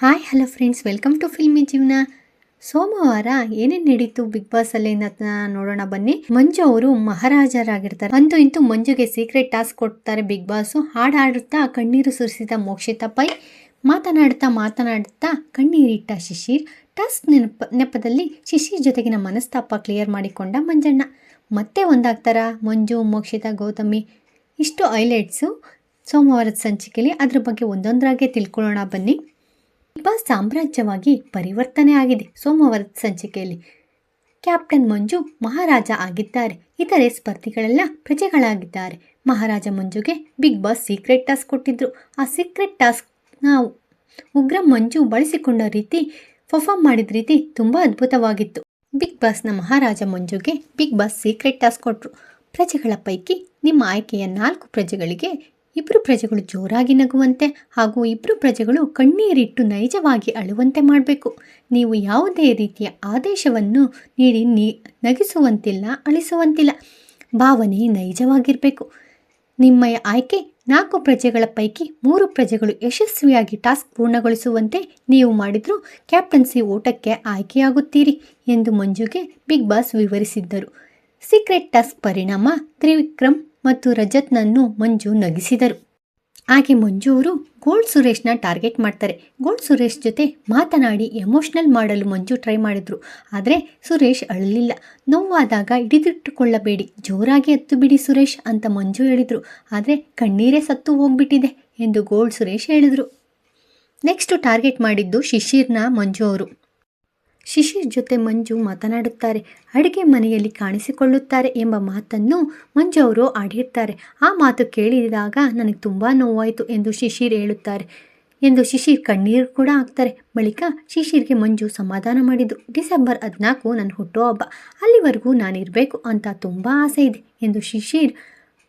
Hi hello friends, welcome to filmy ಜೀವನ. ಸೋಮವಾರ ಏನೇನು ನಡೀತು ಬಿಗ್ ಬಾಸ್ ಅಲ್ಲಿ ನೋಡೋಣ ಬನ್ನಿ. ಮಂಜು ಅವರು ಮಹಾರಾಜರಾಗಿರ್ತಾರೆ. ಅಂತೂ ಇಂತೂ ಮಂಜುಗೆ ಸೀಕ್ರೆಟ್ ಟಾಸ್ಕ್ ಕೊಡ್ತಾರೆ ಬಿಗ್ ಬಾಸ್. ಹಾಡಾಡುತ್ತಾ ಕಣ್ಣೀರು ಸುರಿಸಿದ ಮೋಕ್ಷಿತಾ ಪೈ, ಮಾತನಾಡುತ್ತಾ ಕಣ್ಣೀರಿಟ್ಟ ಶಿಶಿರ್. ಟಾಸ್ಕ್ ನೆಪದಲ್ಲಿ ಶಿಶಿರ್ ಜೊತೆಗಿನ ಮನಸ್ತಾಪ ಕ್ಲಿಯರ್ ಮಾಡಿಕೊಂಡ ಮಂಜಣ್ಣ. ಮತ್ತೆ ಒಂದಾಗ್ತಾರ ಮಂಜು, ಮೋಕ್ಷಿತಾ, ಗೌತಮಿ. ಇಷ್ಟು ಹೈಲೈಟ್ಸು ಸೋಮವಾರದ ಸಂಚಿಕೆಯಲ್ಲಿ. ಅದ್ರ ಬಗ್ಗೆ ಒಂದೊಂದರಾಗೆ ತಿಳ್ಕೊಳ್ಳೋಣ ಬನ್ನಿ. ಬಿಗ್ ಬಾಸ್ ಸಾಮ್ರಾಜ್ಯವಾಗಿ ಪರಿವರ್ತನೆ ಆಗಿದೆ. ಸೋಮವಾರದ ಸಂಚಿಕೆಯಲ್ಲಿ ಕ್ಯಾಪ್ಟನ್ ಮಂಜು ಮಹಾರಾಜ ಆಗಿದ್ದಾರೆ. ಇತರೆ ಸ್ಪರ್ಧಿಗಳೆಲ್ಲ ಪ್ರಜೆಗಳಾಗಿದ್ದಾರೆ. ಮಹಾರಾಜ ಮಂಜುಗೆ ಬಿಗ್ ಬಾಸ್ ಸೀಕ್ರೆಟ್ ಟಾಸ್ಕ್ ಕೊಟ್ಟಿದ್ರು. ಆ ಸೀಕ್ರೆಟ್ ಟಾಸ್ಕ್ನ ಉಗ್ರ ಮಂಜು ಬಳಸಿಕೊಂಡ ರೀತಿ, ಪರ್ಫಾರ್ಮ್ ಮಾಡಿದ ರೀತಿ ತುಂಬ ಅದ್ಭುತವಾಗಿತ್ತು. ಬಿಗ್ ಬಾಸ್ನ ಮಹಾರಾಜ ಮಂಜುಗೆ ಬಿಗ್ ಬಾಸ್ ಸೀಕ್ರೆಟ್ ಟಾಸ್ಕ್ ಕೊಟ್ಟರು. ಪ್ರಜೆಗಳ ಪೈಕಿ ನಿಮ್ಮ ಆಯ್ಕೆಯ 4 ಪ್ರಜೆಗಳಿಗೆ 2 ಪ್ರಜೆಗಳು ಜೋರಾಗಿ ನಗುವಂತೆ ಹಾಗೂ 2 ಪ್ರಜೆಗಳು ಕಣ್ಣೀರಿಟ್ಟು ನೈಜವಾಗಿ ಅಳುವಂತೆ ಮಾಡಬೇಕು. ನೀವು ಯಾವುದೇ ರೀತಿಯ ಆದೇಶವನ್ನು ನೀಡಿ ನಗಿಸುವಂತಿಲ್ಲ, ಅಳಿಸುವಂತಿಲ್ಲ. ಭಾವನೆ ನೈಜವಾಗಿರಬೇಕು. ನಿಮ್ಮ ಆಯ್ಕೆ 4 ಪ್ರಜೆಗಳ ಪೈಕಿ 3 ಪ್ರಜೆಗಳು ಯಶಸ್ವಿಯಾಗಿ ಟಾಸ್ಕ್ ಪೂರ್ಣಗೊಳಿಸುವಂತೆ ನೀವು ಮಾಡಿದರೂ ಕ್ಯಾಪ್ಟನ್ಸಿ ಓಟಕ್ಕೆ ಆಯ್ಕೆಯಾಗುತ್ತೀರಿ ಎಂದು ಮಂಜುಗೆ ಬಿಗ್ ಬಾಸ್ ವಿವರಿಸಿದ್ದರು. ಸೀಕ್ರೆಟ್ ಟಾಸ್ಕ್ ಪರಿಣಾಮ ತ್ರಿವಿಕ್ರಮ್ ಮತ್ತು ರಜತ್ನನ್ನು ಮಂಜು ನಗಿಸಿದರು. ಹಾಗೆ ಮಂಜು ಅವರು ಗೋಲ್ಡ್ ಸುರೇಶ್ನ ಟಾರ್ಗೆಟ್ ಮಾಡ್ತಾರೆ. ಗೋಲ್ಡ್ ಸುರೇಶ್ ಜೊತೆ ಮಾತನಾಡಿ ಎಮೋಷ್ನಲ್ ಮಾಡಲು ಮಂಜು ಟ್ರೈ ಮಾಡಿದ್ರು. ಆದರೆ ಸುರೇಶ್ ಅಳಲಿಲ್ಲ. ನೋವಾದಾಗ ಹಿಡಿದಿಟ್ಟುಕೊಳ್ಳಬೇಡಿ, ಜೋರಾಗಿ ಹತ್ತು ಬಿಡಿ ಸುರೇಶ್ ಅಂತ ಮಂಜು ಹೇಳಿದರು. ಆದರೆ ಕಣ್ಣೀರೇ ಸತ್ತು ಹೋಗ್ಬಿಟ್ಟಿದೆ ಎಂದು ಗೋಲ್ಡ್ ಸುರೇಶ್ ಹೇಳಿದರು. ನೆಕ್ಸ್ಟ್ ಟಾರ್ಗೆಟ್ ಮಾಡಿದ್ದು ಶಿಶಿರ್ನ ಮಂಜು ಅವರು. ಶಿಶಿರ್ ಜೊತೆ ಮಂಜು ಮಾತನಾಡುತ್ತಾರೆ. ಅಡುಗೆ ಮನೆಯಲ್ಲಿ ಕಾಣಿಸಿಕೊಳ್ಳುತ್ತಾರೆ ಎಂಬ ಮಾತನ್ನು ಮಂಜು ಅವರು ಆಡಿರ್ತಾರೆ. ಆ ಮಾತು ಕೇಳಿದಾಗ ನನಗೆ ತುಂಬ ನೋವಾಯಿತು ಎಂದು ಶಿಶಿರ್ ಹೇಳುತ್ತಾರೆ ಎಂದು ಶಿಶಿರ್ ಕಣ್ಣೀರು ಕೂಡ ಹಾಕ್ತಾರೆ. ಬಳಿಕ ಶಿಶಿರ್ಗೆ ಮಂಜು ಸಮಾಧಾನ ಮಾಡಿದ್ದು, ಡಿಸೆಂಬರ್ 14 ನನ್ನ ಹುಟ್ಟುಹಬ್ಬ, ಅಲ್ಲಿವರೆಗೂ ನಾನಿರಬೇಕು ಅಂತ ತುಂಬ ಆಸೆ ಇದೆ ಎಂದು ಶಿಶಿರ್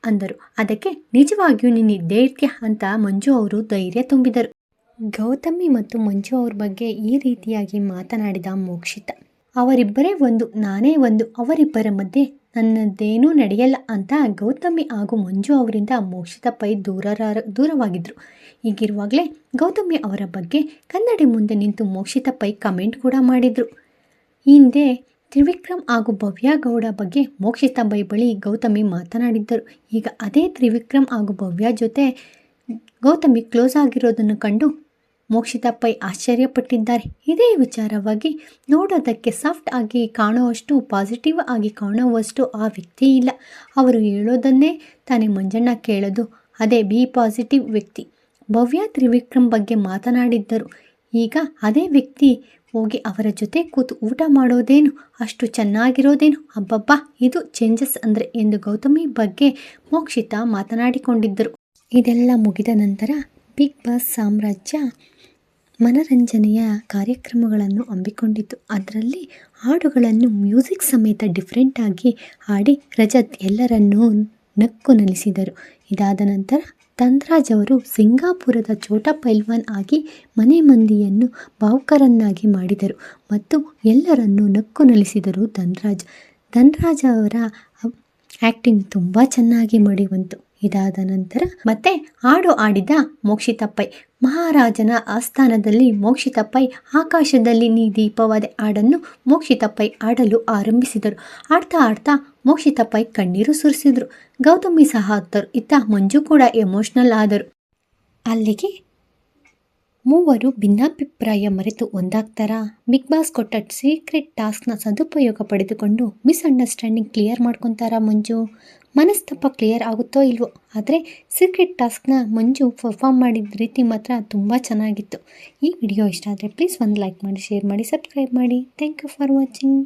ಅಂದರು. ಅದಕ್ಕೆ ನಿಜವಾಗಿಯೂ ನೀನಿದ್ದೇ ಇರ್ತೀಯ ಅಂತ ಮಂಜು ಅವರು ಧೈರ್ಯ ತುಂಬಿದರು. ಗೌತಮಿ ಮತ್ತು ಮಂಜು ಅವ್ರ ಬಗ್ಗೆ ಈ ರೀತಿಯಾಗಿ ಮಾತನಾಡಿದ ಮೋಕ್ಷಿತಾ, ಅವರಿಬ್ಬರೇ ಒಂದು, ನಾನೇ ಒಂದು, ಅವರಿಬ್ಬರ ಮಧ್ಯೆ ನನ್ನದೇನೂ ನಡೆಯಲ್ಲ ಅಂತ ಗೌತಮಿ ಹಾಗೂ ಮಂಜು ಅವರಿಂದ ಮೋಕ್ಷಿತಾ ಪೈ ದೂರವಾಗಿದ್ದರು. ಹೀಗಿರುವಾಗಲೇ ಗೌತಮಿ ಅವರ ಬಗ್ಗೆ ಕನ್ನಡಿ ಮುಂದೆ ನಿಂತು ಮೋಕ್ಷಿತಾ ಪೈ ಕಮೆಂಟ್ ಕೂಡ ಮಾಡಿದರು. ಹಿಂದೆ ತ್ರಿವಿಕ್ರಮ್ ಹಾಗೂ ಭವ್ಯ ಗೌಡ ಬಗ್ಗೆ ಮೋಕ್ಷಿತಾ ಪೈ ಬಳಿ ಗೌತಮಿ ಮಾತನಾಡಿದ್ದರು. ಈಗ ಅದೇ ತ್ರಿವಿಕ್ರಮ್ ಹಾಗೂ ಭವ್ಯ ಜೊತೆ ಗೌತಮಿ ಕ್ಲೋಸ್ ಆಗಿರೋದನ್ನು ಕಂಡು ಮೋಕ್ಷಿತಾ ಪೈ ಆಶ್ಚರ್ಯಪಟ್ಟಿದ್ದಾರೆ. ಇದೇ ವಿಚಾರವಾಗಿ ನೋಡೋದಕ್ಕೆ ಸಾಫ್ಟ್ ಆಗಿ ಕಾಣುವಷ್ಟು, ಪಾಸಿಟಿವ್ ಆಗಿ ಕಾಣುವಷ್ಟು ಆ ವ್ಯಕ್ತಿ ಇಲ್ಲ. ಅವರು ಹೇಳೋದನ್ನೇ ತಾನೇ ಮಂಜಣ್ಣ ಕೇಳೋದು. ಅದೇ ಬಿ ಪಾಸಿಟಿವ್ ವ್ಯಕ್ತಿ. ಭವ್ಯ ತ್ರಿವಿಕ್ರಮ್ ಬಗ್ಗೆ ಮಾತನಾಡಿದ್ದರು. ಈಗ ಅದೇ ವ್ಯಕ್ತಿ ಹೋಗಿ ಅವರ ಜೊತೆ ಕೂತು ಊಟ ಮಾಡೋದೇನು, ಅಷ್ಟು ಚೆನ್ನಾಗಿರೋದೇನು, ಅಬ್ಬಬ್ಬಾ ಇದು ಚೇಂಜಸ್ ಅಂದರೆ ಎಂದು ಗೌತಮಿ ಬಗ್ಗೆ ಮೋಕ್ಷಿತಾ ಮಾತನಾಡಿಕೊಂಡಿದ್ದರು. ಇದೆಲ್ಲ ಮುಗಿದ ನಂತರ ಬಿಗ್ ಬಾಸ್ ಸಾಮ್ರಾಜ್ಯ ಮನರಂಜನೆಯ ಕಾರ್ಯಕ್ರಮಗಳನ್ನು ಹಮ್ಮಿಕೊಂಡಿತ್ತು. ಅದರಲ್ಲಿ ಹಾಡುಗಳನ್ನು ಮ್ಯೂಸಿಕ್ ಸಮೇತ ಡಿಫ್ರೆಂಟಾಗಿ ಹಾಡಿ ರಜತ್ ಎಲ್ಲರನ್ನೂ ನಕ್ಕು ನಲಿಸಿದರು. ಇದಾದ ನಂತರ ಧನ್ರಾಜ್ ಅವರು ಸಿಂಗಾಪುರದ ಛೋಟಾ ಪೈಲ್ವಾನ್ ಆಗಿ ಮನೆ ಮಂದಿಯನ್ನು ಭಾವುಕರನ್ನಾಗಿ ಮಾಡಿದರು ಮತ್ತು ಎಲ್ಲರನ್ನೂ ನಕ್ಕು ನಲಿಸಿದರು ಧನ್ರಾಜ್ ಅವರ ಆ್ಯಕ್ಟಿಂಗ್ ತುಂಬ ಚೆನ್ನಾಗಿ ಮೂಡಿಬಂತು. ಇದಾದ ನಂತರ ಮತ್ತೆ ಹಾಡು ಆಡಿದ ಮೋಕ್ಷಿತಾ ಪೈ, ಮಹಾರಾಜನ ಆಸ್ಥಾನದಲ್ಲಿ ಮೋಕ್ಷಿತಾ ಪೈ ಆಕಾಶದಲ್ಲಿ ನೀ ದೀಪವಾದೆ ಹಾಡನ್ನು ಮೋಕ್ಷಿತಾ ಪೈ ಆಡಲು ಆರಂಭಿಸಿದರು. ಆಡ್ತಾ ಮೋಕ್ಷಿತಾ ಪೈ ಕಣ್ಣೀರು ಸುರಿಸಿದರು. ಗೌತಮಿ ಸಹ ಹತ್ತರು. ಇತ್ತ ಮಂಜು ಕೂಡ ಎಮೋಷ್ನಲ್ ಆದರು. ಅಲ್ಲಿಗೆ ಮೂವರು ಭಿನ್ನಾಭಿಪ್ರಾಯ ಮರೆತು ಒಂದಾಗ್ತಾರಾ? ಬಿಗ್ ಬಾಸ್ ಕೊಟ್ಟ ಸೀಕ್ರೆಟ್ ಟಾಸ್ಕ್ನ ಸದುಪಯೋಗ ಪಡೆದುಕೊಂಡು ಮಿಸ್ಅಂಡರ್ಸ್ಟ್ಯಾಂಡಿಂಗ್ ಕ್ಲಿಯರ್ ಮಾಡ್ಕೊತಾರಾ ಮಂಜು? ಮನಸ್ತಾಪ ಕ್ಲಿಯರ್ ಆಗುತ್ತೋ ಇಲ್ವೋ, ಆದರೆ ಸೀಕ್ರೆಟ್ ಟಾಸ್ಕ್ನ ಮಂಜು ಪರ್ಫಾರ್ಮ್ ಮಾಡಿದ ರೀತಿ ಮಾತ್ರ ತುಂಬ ಚೆನ್ನಾಗಿತ್ತು. ಈ ವಿಡಿಯೋ ಇಷ್ಟ ಆದರೆ ಪ್ಲೀಸ್ ಒಂದು ಲೈಕ್ ಮಾಡಿ, ಶೇರ್ ಮಾಡಿ, ಸಬ್ಸ್ಕ್ರೈಬ್ ಮಾಡಿ. Thank you for watching.